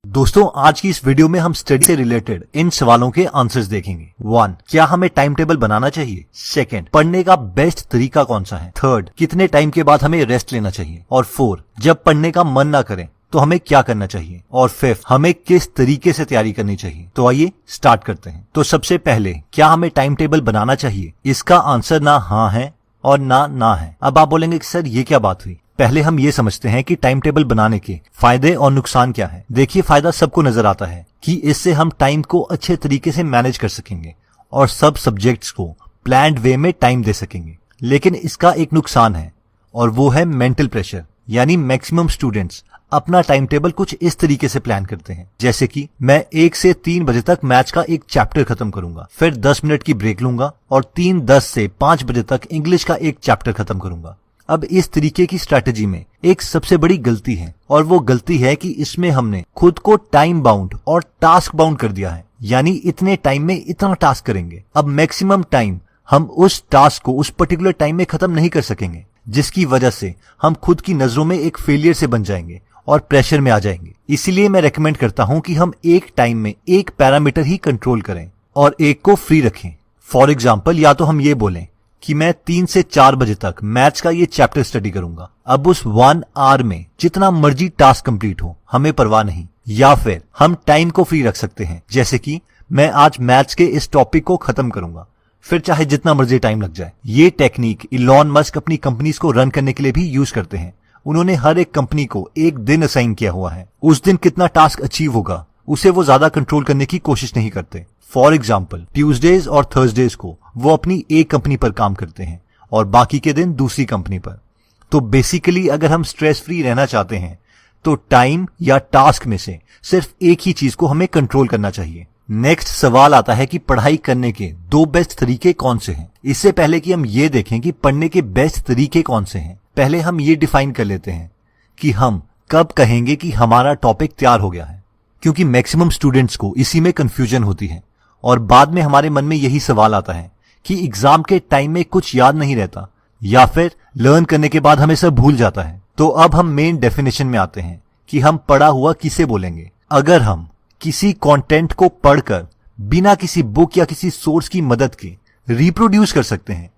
दोस्तों, आज की इस वीडियो में हम स्टडी से रिलेटेड इन सवालों के आंसर्स देखेंगे। 1. क्या हमें टाइम टेबल बनाना चाहिए? 2. पढ़ने का बेस्ट तरीका कौन सा है? 3. कितने टाइम के बाद हमें रेस्ट लेना चाहिए? और 4. जब पढ़ने का मन ना करे तो हमें क्या करना चाहिए? और 5. हमें किस तरीके से तैयारी करनी चाहिए? तो आइए स्टार्ट करते हैं। तो सबसे पहले, क्या हमें टाइम टेबल बनाना चाहिए? इसका आंसर ना हाँ है और ना है। अब आप बोलेंगे कि सर ये क्या बात हुई? पहले हम ये समझते हैं कि टाइम टेबल बनाने के फायदे और नुकसान क्या है। देखिए, फायदा सबको नजर आता है कि इससे हम टाइम को अच्छे तरीके से मैनेज कर सकेंगे और सब सब्जेक्ट्स को प्लान्ड वे में टाइम दे सकेंगे। लेकिन इसका एक नुकसान है और वो है मेंटल प्रेशर। यानी मैक्सिमम स्टूडेंट्स अपना टाइम टेबल कुछ इस तरीके से प्लान करते हैं, जैसे कि मैं 1 से 3 बजे तक मैथ्स का एक चैप्टर खत्म करूंगा, फिर 10 मिनट की ब्रेक लूंगा और 3:10 से 5 बजे तक इंग्लिश का एक चैप्टर खत्म करूंगा। अब इस तरीके की स्ट्रैटेजी में एक सबसे बड़ी गलती है, और वो गलती है कि इसमें हमने खुद को टाइम बाउंड और टास्क बाउंड कर दिया है। यानी इतने टाइम में इतना टास्क करेंगे। अब मैक्सिमम टाइम हम उस टास्क को उस पर्टिकुलर टाइम में खत्म नहीं कर सकेंगे, जिसकी वजह से हम खुद की नजरों में एक फेलियर से बन जाएंगे और प्रेशर में आ जाएंगे। इसीलिए मैं रेकमेंड करता हूं कि हम एक टाइम में एक पैरामीटर ही कंट्रोल करें और एक को फ्री रखें। फॉर एग्जाम्पल, या तो हम ये बोलें कि मैं 3 से 4 बजे तक मैथ्स का ये चैप्टर स्टडी करूंगा। अब उस 1 आवर में जितना मर्जी टास्क कंप्लीट हो, हमें परवाह नहीं। या फिर हम टाइम को फ्री रख सकते हैं, जैसे कि मैं आज मैथ्स के इस टॉपिक को खत्म करूंगा, फिर चाहे जितना मर्जी टाइम लग जाए। ये टेक्निक इलॉन मस्क अपनी कंपनीज को रन करने के लिए भी यूज करते हैं। उन्होंने हर एक कंपनी को एक दिन असाइन किया हुआ है। उस दिन कितना टास्क अचीव होगा उसे वो ज्यादा कंट्रोल करने की कोशिश नहीं करते। फॉर एग्जाम्पल, ट्यूसडेज और थर्सडेज को वो अपनी एक कंपनी पर काम करते हैं और बाकी के दिन दूसरी कंपनी पर। तो बेसिकली अगर हम स्ट्रेस फ्री रहना चाहते हैं तो टाइम या टास्क में से सिर्फ एक ही चीज को हमें कंट्रोल करना चाहिए। नेक्स्ट सवाल आता है कि पढ़ाई करने के 2 बेस्ट तरीके कौन से हैं। इससे पहले कि हम ये देखें कि पढ़ने के बेस्ट तरीके कौन से हैं, पहले हम ये डिफाइन कर लेते हैं कि हम कब कहेंगे कि हमारा टॉपिक तैयार हो गया है। क्योंकि मैक्सिमम स्टूडेंट्स को इसी में कंफ्यूजन होती है और बाद में हमारे मन में यही सवाल आता है कि एग्जाम के टाइम में कुछ याद नहीं रहता या फिर लर्न करने के बाद हमें सब भूल जाता है। तो अब हम मेन डेफिनेशन में आते हैं कि हम पढ़ा हुआ किसे बोलेंगे। अगर हम किसी कंटेंट को पढ़कर बिना किसी बुक या किसी सोर्स की मदद के रिप्रोड्यूस कर सकते हैं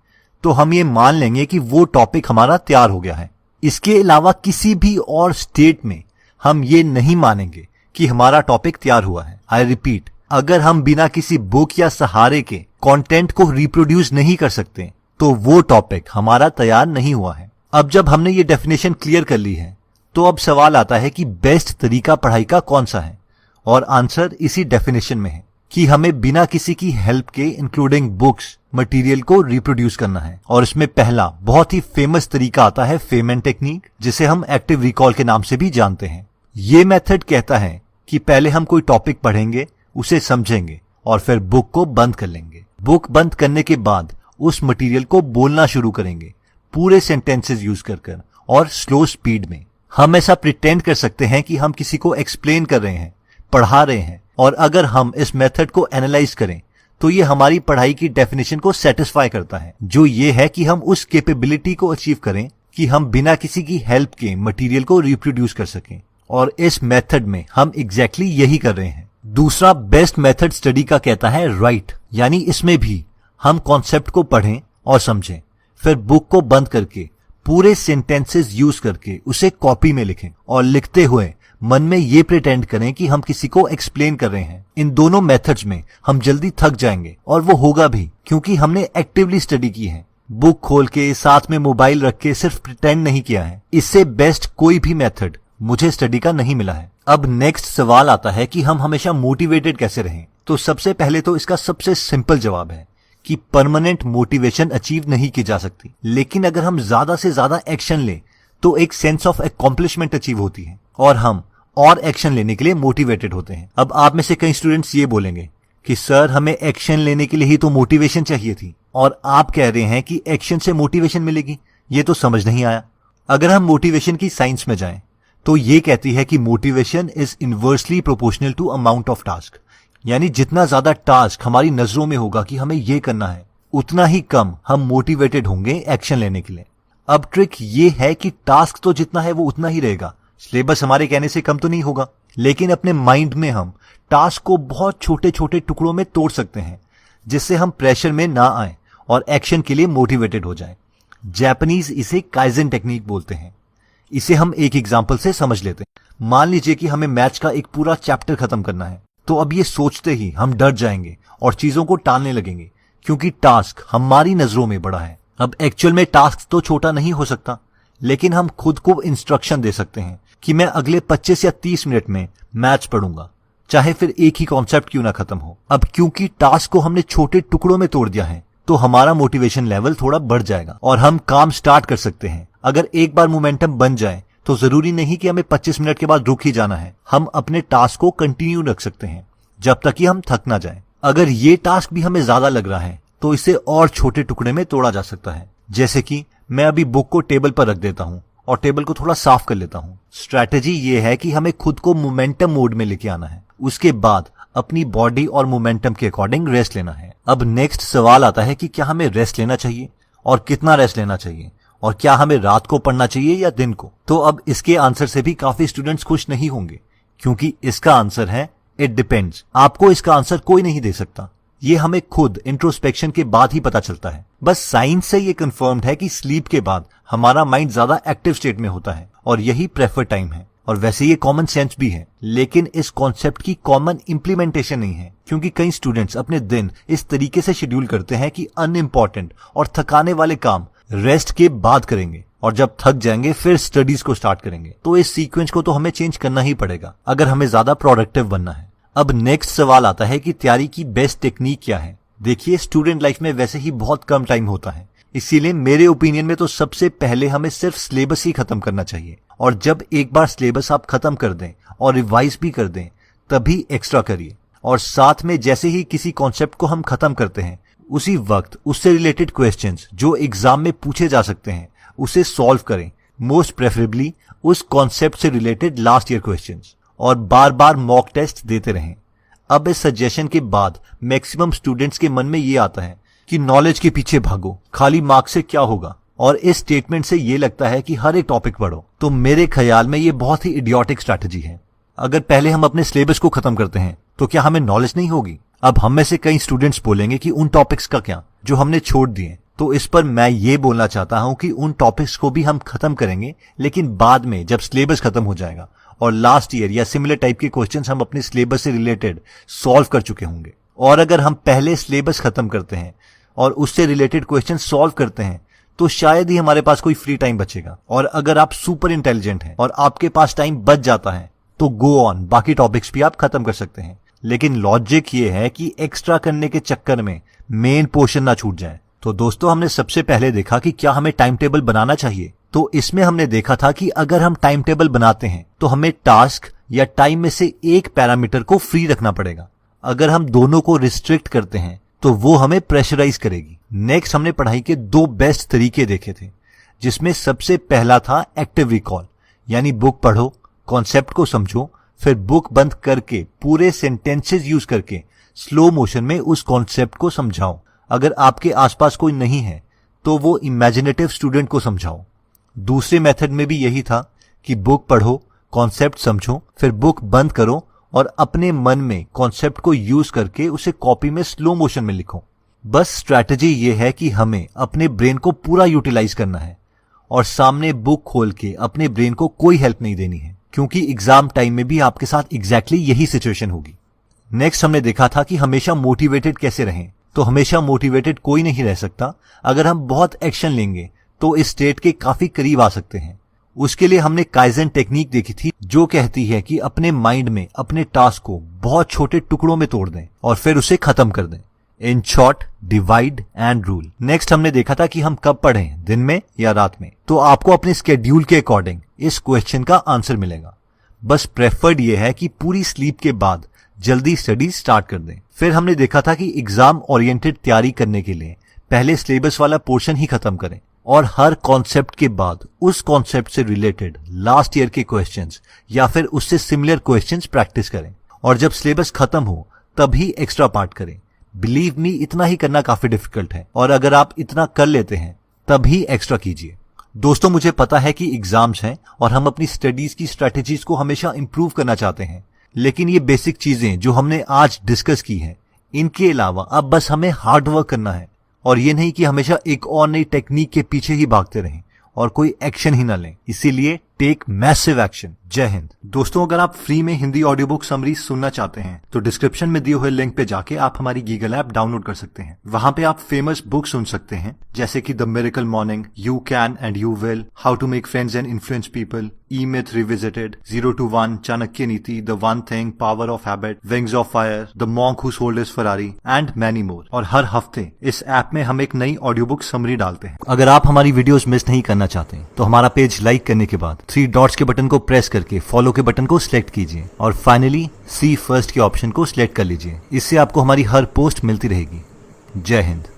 तो हम ये मान लेंगे कि वो टॉपिक हमारा तैयार हो गया है। इसके अलावा किसी भी और स्टेट में हम ये नहीं मानेंगे कि हमारा टॉपिक तैयार हुआ है। आई रिपीट, अगर हम बिना किसी बुक या सहारे के कंटेंट को रिप्रोड्यूस नहीं कर सकते तो वो टॉपिक हमारा तैयार नहीं हुआ है। अब जब हमने ये डेफिनेशन क्लियर कर ली है तो अब सवाल आता है कि बेस्ट तरीका पढ़ाई का कौन सा है, और आंसर इसी डेफिनेशन में है कि हमें बिना किसी की हेल्प के इंक्लूडिंग बुक्स मटेरियल को रिप्रोड्यूस करना है। और इसमें पहला बहुत ही फेमस तरीका आता है फेमेंट टेक्निक, जिसे हम एक्टिव रिकॉल के नाम से भी जानते हैं। ये मेथड कहता है कि पहले हम कोई टॉपिक पढ़ेंगे, उसे समझेंगे और फिर बुक को बंद कर लेंगे। बुक बंद करने के बाद उस मटेरियल को बोलना शुरू करेंगे, पूरे सेंटेंसेस यूज कर और स्लो स्पीड में। हम ऐसा प्रिटेंड कर सकते हैं कि हम किसी को एक्सप्लेन कर रहे हैं, पढ़ा रहे हैं, और अगर हम इस मेथड को एनालाइज करें तो ये हमारी पढ़ाई की डेफिनेशन को सेटिस्फाई करता है, जो ये है कि हम उस कैपेबिलिटी को अचीव करें कि हम बिना किसी की हेल्प के मटेरियल को रिप्रोड्यूस कर सकें। और इस मेथड में हम एग्जैक्टली यही कर रहे हैं। दूसरा बेस्ट मेथड स्टडी का कहता है राइट, यानी इसमें भी हम कॉन्सेप्ट को पढ़ें और समझें, फिर बुक को बंद करके पूरे सेंटेंसेस यूज करके उसे कॉपी में लिखें और लिखते हुए मन में ये प्रिटेंड करें कि हम किसी को एक्सप्लेन कर रहे हैं। इन दोनों मेथड्स में हम जल्दी थक जाएंगे और वो होगा भी, क्योंकि हमने एक्टिवली स्टडी की है, बुक खोल के साथ में मोबाइल रख के सिर्फ प्रिटेंड नहीं किया है। इससे बेस्ट कोई भी मेथड मुझे स्टडी का नहीं मिला है। अब नेक्स्ट सवाल आता है कि हम हमेशा मोटिवेटेड कैसे रहें। तो सबसे पहले तो इसका सबसे सिंपल जवाब है कि परमानेंट मोटिवेशन अचीव नहीं की जा सकती, लेकिन अगर हम ज्यादा से ज्यादा एक्शन लें तो एक सेंस ऑफ अकॉम्प्लिशमेंट अचीव होती है और हम और एक्शन लेने के लिए मोटिवेटेड होते हैं। अब आप में से कई स्टूडेंट्स ये बोलेंगे कि सर, हमें एक्शन लेने के लिए ही तो मोटिवेशन चाहिए थी, और आप कह रहे हैं कि एक्शन से मोटिवेशन मिलेगी। ये तो समझ नहीं आया। अगर हम मोटिवेशन की साइंस में जाएं तो ये कहती है कि motivation is inversely proportional to amount of task. यानी जितना ज्यादा टास्क हमारी नजरों में होगा कि हमें ये करना है, उतना ही कम हम मोटिवेटेड होंगे एक्शन लेने के लिए। अब ट्रिक ये है कि टास्क तो जितना है वो उतना ही रहेगा, सिलेबस हमारे कहने से कम तो नहीं होगा, लेकिन अपने माइंड में हम टास्क को बहुत छोटे छोटे टुकड़ों में तोड़ सकते हैं, जिससे हम प्रेशर में ना आए और एक्शन के लिए मोटिवेटेड हो जाएं। जापानीज इसे काइजन टेक्निक बोलते हैं। इसे हम एक एग्जांपल से समझ लेते हैं। मान लीजिए कि हमें मैथ्स का एक पूरा चैप्टर खत्म करना है, तो अब ये सोचते ही हम डर जाएंगे और चीजों को टालने लगेंगे, क्योंकि टास्क हमारी नजरों में बड़ा है। अब एक्चुअल में टास्क तो छोटा नहीं हो सकता, लेकिन हम खुद को इंस्ट्रक्शन दे सकते हैं कि मैं अगले 25 या 30 मिनट में मैथ्स पढ़ूंगा, चाहे फिर एक ही कॉन्सेप्ट क्यों ना खत्म हो। अब क्योंकि टास्क को हमने छोटे टुकड़ों में तोड़ दिया है, तो हमारा मोटिवेशन लेवल थोड़ा बढ़ जाएगा और हम काम स्टार्ट कर सकते हैं। अगर एक बार मोमेंटम बन जाए तो जरूरी नहीं कि हमें 25 मिनट के बाद रुक ही जाना है। हम अपने टास्क को कंटिन्यू रख सकते हैं जब तक कि हम थक ना जाए। अगर ये टास्क भी हमें ज्यादा लग रहा है तो इसे और छोटे टुकड़े में तोड़ा जा सकता है। जैसे कि मैं अभी बुक को टेबल पर रख देता हूँ और टेबल को थोड़ा साफ कर लेता हूँ। स्ट्रैटेजी ये है कि हमें खुद को मोमेंटम मोड में लेके आना है, उसके बाद अपनी बॉडी और मोमेंटम के अकॉर्डिंग रेस्ट लेना है। अब नेक्स्ट सवाल आता है कि क्या हमें रेस्ट लेना चाहिए और कितना रेस्ट लेना चाहिए, और क्या हमें रात को पढ़ना चाहिए या दिन को। तो अब इसके आंसर से भी काफी स्टूडेंट्स खुश नहीं होंगे, क्योंकि इसका आंसर है इट डिपेंड्स। आपको इसका आंसर कोई नहीं दे सकता, ये हमें खुद इंट्रोस्पेक्शन के बाद ही पता चलता है। बस साइंस से ये कंफर्म्ड है कि स्लीप के बाद हमारा माइंड ज्यादा एक्टिव स्टेट में होता है और यही प्रेफर टाइम है। और वैसे ये कॉमन सेंस भी है, लेकिन इस कॉन्सेप्ट की कॉमन इंप्लीमेंटेशन नहीं है, क्योंकि कई स्टूडेंट्स अपने दिन इस तरीके से शेड्यूल करते हैं कि अनइम्पॉर्टेंट और थकाने वाले काम रेस्ट के बाद करेंगे और जब थक जाएंगे फिर स्टडीज को स्टार्ट करेंगे। तो इस सीक्वेंस को तो हमें चेंज करना ही पड़ेगा अगर हमें ज्यादा प्रोडक्टिव बनना है। अब नेक्स्ट सवाल आता है कि तैयारी की बेस्ट टेक्निक क्या है। देखिए, स्टूडेंट लाइफ में वैसे ही बहुत कम टाइम होता है, इसीलिए मेरे ओपिनियन में तो सबसे पहले हमें सिर्फ सिलेबस ही खत्म करना चाहिए। और जब एक बार सिलेबस आप खत्म कर दें और रिवाइज भी कर दें, तभी एक्स्ट्रा करिए। और साथ में जैसे ही किसी कॉन्सेप्ट को हम खत्म करते हैं, उसी वक्त उससे रिलेटेड क्वेश्चंस जो एग्जाम में पूछे जा सकते हैं उसे सॉल्व करें, मोस्ट प्रेफरेबली उस कॉन्सेप्ट से रिलेटेड लास्ट ईयर क्वेश्चंस, और बार बार मॉक टेस्ट देते रहें। अब इस सजेशन के बाद मैक्सिमम स्टूडेंट्स के मन में ये आता है कि नॉलेज के पीछे भागो, खाली मार्क्स से क्या होगा, और इस स्टेटमेंट से ये लगता है कि हर एक टॉपिक पढ़ो। तो मेरे ख्याल में ये बहुत ही इडियोटिक स्ट्रैटेजी है। अगर पहले हम अपने सिलेबस को खत्म करते हैं तो क्या हमें नॉलेज नहीं होगी। अब हम में से कई स्टूडेंट्स बोलेंगे कि उन टॉपिक्स का क्या जो हमने छोड़ दिए। तो इस पर मैं ये बोलना चाहता हूं कि उन टॉपिक्स को भी हम खत्म करेंगे, लेकिन बाद में जब सिलेबस खत्म हो जाएगा और लास्ट ईयर या सिमिलर टाइप के क्वेश्चंस हम अपने सिलेबस से रिलेटेड सॉल्व कर चुके होंगे। और अगर हम पहले सिलेबस खत्म करते हैं और उससे रिलेटेड क्वेश्चन सॉल्व करते हैं तो शायद ही हमारे पास कोई फ्री टाइम बचेगा। और अगर आप सुपर इंटेलिजेंट हैं और आपके पास टाइम बच जाता है तो गो ऑन, बाकी टॉपिक्स भी आप खत्म कर सकते हैं। लेकिन लॉजिक ये है कि एक्स्ट्रा करने के चक्कर में मेन पोर्शन ना छूट जाए। तो दोस्तों, हमने सबसे पहले देखा कि क्या हमें टाइम टेबल बनाना चाहिए। तो इसमें हमने देखा था कि अगर हम टाइम टेबल बनाते हैं तो हमें टास्क या टाइम में से एक पैरामीटर को फ्री रखना पड़ेगा। अगर हम दोनों को रिस्ट्रिक्ट करते हैं तो वो हमें प्रेशराइज करेगी। नेक्स्ट हमने पढ़ाई के 2 बेस्ट तरीके देखे थे, जिसमें सबसे पहला था एक्टिव रिकॉल, यानी बुक पढ़ो, कॉन्सेप्ट को समझो, फिर बुक बंद करके पूरे सेंटेंसेस यूज करके स्लो मोशन में उस कॉन्सेप्ट को समझाओ। अगर आपके आसपास कोई नहीं है तो वो इमेजिनेटिव स्टूडेंट को समझाओ। दूसरे मेथड में भी यही था कि बुक पढ़ो, कॉन्सेप्ट समझो, फिर बुक बंद करो और अपने मन में कॉन्सेप्ट को यूज करके उसे कॉपी में स्लो मोशन में लिखो। बस स्ट्रैटेजी ये है कि हमें अपने ब्रेन को पूरा यूटिलाइज करना है और सामने बुक खोल के अपने ब्रेन को कोई हेल्प नहीं देनी है, क्योंकि एग्जाम टाइम में भी आपके साथ एग्जैक्टली यही सिचुएशन होगी। नेक्स्ट हमने देखा था कि हमेशा मोटिवेटेड कैसे रहें। तो हमेशा मोटिवेटेड कोई नहीं रह सकता। अगर हम बहुत एक्शन लेंगे तो इस स्टेट के काफी करीब आ सकते हैं। उसके लिए हमने काइजन टेक्निक देखी थी, जो कहती है कि अपने माइंड में अपने टास्क को बहुत छोटे टुकड़ों में तोड़ दें और फिर उसे खत्म कर दें। In short, divide and rule. Next हमने देखा था कि हम कब पढ़ें, दिन में या रात में। तो आपको अपने स्केड्यूल के अकॉर्डिंग इस क्वेश्चन का आंसर मिलेगा। बस प्रेफर्ड ये है कि पूरी स्लीप के बाद जल्दी स्टडी स्टार्ट कर दें। फिर हमने देखा था कि एग्जाम ओरिएंटेड तैयारी करने के लिए पहले सिलेबस वाला पोर्शन ही खत्म करें और हर कॉन्सेप्ट के बाद उस कॉन्सेप्ट से रिलेटेड लास्ट ईयर के क्वेश्चंस या फिर उससे सिमिलर क्वेश्चंस प्रैक्टिस करें। और जब सिलेबस खत्म हो तभी एक्स्ट्रा पार्ट करें। बिलीव मी, इतना ही करना काफी डिफिकल्ट है और अगर आप इतना कर लेते हैं तभी एक्स्ट्रा कीजिए। दोस्तों, मुझे पता है कि एग्जाम्स हैं और हम अपनी स्टडीज की स्ट्रेटेजीज को हमेशा इंप्रूव करना चाहते हैं, लेकिन ये बेसिक चीजें जो हमने आज डिस्कस की हैं, इनके अलावा अब बस हमें हार्ड वर्क करना है और ये नहीं कि हमेशा एक और नई टेक्निक के पीछे ही भागते रहें और कोई एक्शन ही ना लें। इसीलिए टेक मैसिव एक्शन। जय हिंद। दोस्तों, अगर आप फ्री में हिंदी ऑडियो बुक समरी सुनना चाहते हैं तो डिस्क्रिप्शन में दिए हुए लिंक पे जाके आप हमारी गीगल ऐप डाउनलोड कर सकते हैं। वहां पे आप फेमस बुक सुन सकते हैं जैसे कि the miracle morning, you can and you will, how to make friends and influence people, E myth revisited, 0 to 1, Chanakya Niti, the one thing, power of habit, wings of fire, the monk who sold his Ferrari and many more. और हर हफ्ते इस app में हम एक नई audio book summary डालते हैं। अगर आप हमारी वीडियोस मिस नहीं करना चाहते तो हमारा पेज लाइक करने के बाद 3 डॉट्स के बटन को प्रेस करके फॉलो के बटन को सिलेक्ट कीजिए और फाइनली सी फर्स्ट के ऑप्शन को सिलेक्ट कर लीजिए। इससे आपको हमारी हर पोस्ट मिलती रहेगी। जय हिंद।